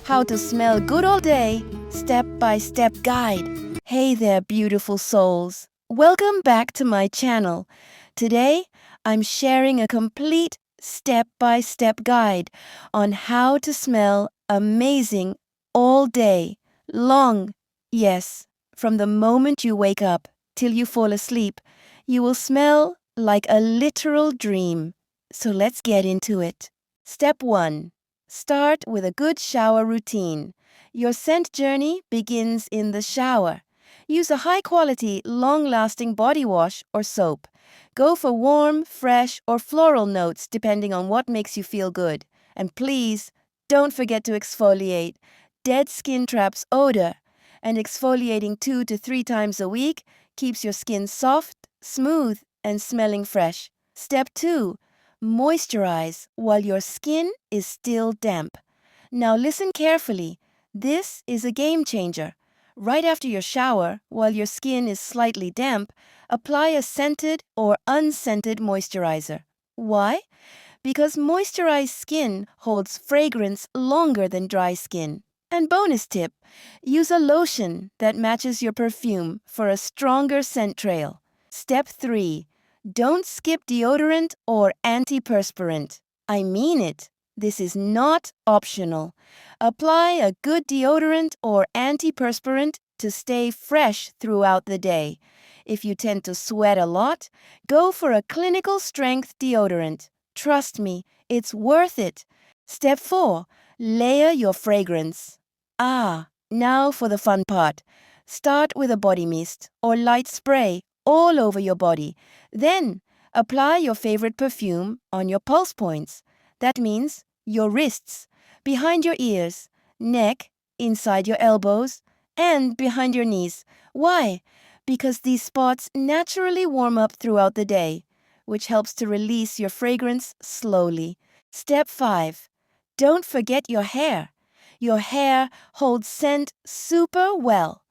How to smell good all day, step-by-step guide. Hey there, beautiful souls. Welcome back to my channel. Today, I'm sharing a complete step-by-step guide on how to smell amazing all day long. Yes, from the moment you wake up till you fall asleep, you will smell like a literal dream. So let's get into it. Step 1. Start with a good shower routine. Your scent journey begins in the shower. Use a high-quality, long-lasting body wash or soap. Go for warm, fresh, or floral notes depending on what makes you feel good. And please, don't forget to exfoliate. Dead skin traps odor, and exfoliating 2 to 3 times a week keeps your skin soft, smooth, and smelling fresh. Step 2. Moisturize while your skin is still damp. Now listen carefully. This is a game changer. Right after your shower, while your skin is slightly damp, apply a scented or unscented moisturizer. Why? Because moisturized skin holds fragrance longer than dry skin. And bonus tip, use a lotion that matches your perfume for a stronger scent trail. Step 3. Don't skip deodorant or antiperspirant. I mean it. This is not optional. Apply a good deodorant or antiperspirant to stay fresh throughout the day. If you tend to sweat a lot, go for a clinical strength deodorant. Trust me, it's worth it. Step 4. Layer your fragrance. Now for the fun part. Start with a body mist or light spray all over your body. Then, apply your favorite perfume on your pulse points. That means your wrists, behind your ears, neck, inside your elbows, and behind your knees. Why? Because these spots naturally warm up throughout the day, which helps to release your fragrance slowly. Step 5. Don't forget your hair. Your hair holds scent super well.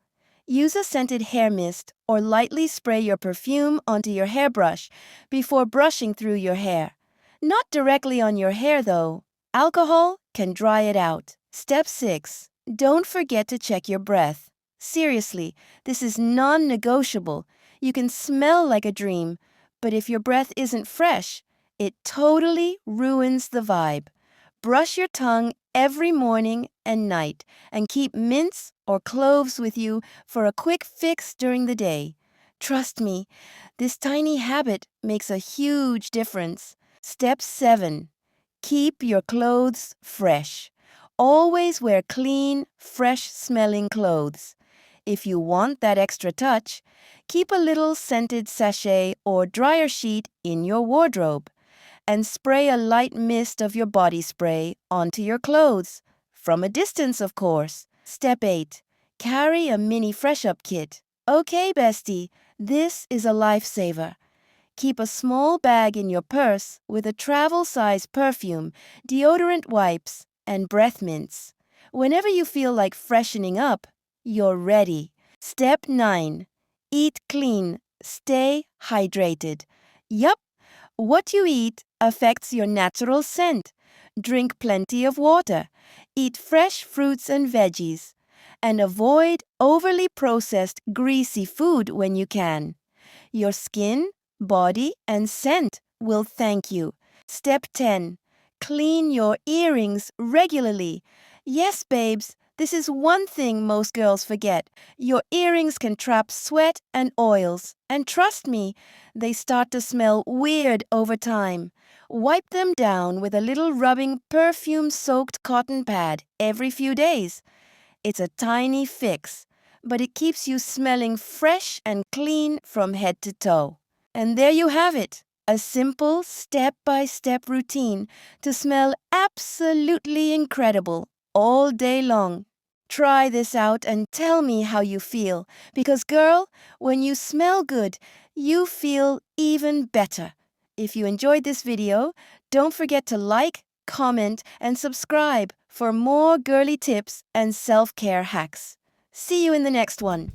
Use a scented hair mist or lightly spray your perfume onto your hairbrush before brushing through your hair. Not directly on your hair, though. Alcohol can dry it out. Step 6. Don't forget to check your breath. Seriously, this is non-negotiable. You can smell like a dream, but if your breath isn't fresh, it totally ruins the vibe. Brush your tongue every morning and night, and keep mints or cloves with you for a quick fix during the day. Trust me, this tiny habit makes a huge difference. Step 7. Keep your clothes fresh. Always wear clean, fresh-smelling clothes. If you want that extra touch, keep a little scented sachet or dryer sheet in your wardrobe, and spray a light mist of your body spray onto your clothes. From a distance, of course. Step 8. Carry a mini Freshup kit. Okay, bestie, this is a lifesaver. Keep a small bag in your purse with a travel-size perfume, deodorant wipes, and breath mints. Whenever you feel like freshening up, you're ready. Step 9. Eat clean. Stay hydrated. Yup, what you eat affects your natural scent. Drink plenty of water. Eat fresh fruits and veggies. And avoid overly processed, greasy food when you can. Your skin, body, and scent will thank you. Step 10. Clean your earrings regularly. Yes, babes, this is one thing most girls forget. Your earrings can trap sweat and oils. And trust me, they start to smell weird over time. Wipe them down with a little rubbing perfume-soaked cotton pad every few days. It's a tiny fix, but it keeps you smelling fresh and clean from head to toe. And there you have it, a simple step-by-step routine to smell absolutely incredible all day long. Try this out and tell me how you feel, because girl, when you smell good, you feel even better. If you enjoyed this video, don't forget to like, comment, and subscribe for more girly tips and self-care hacks. See you in the next one.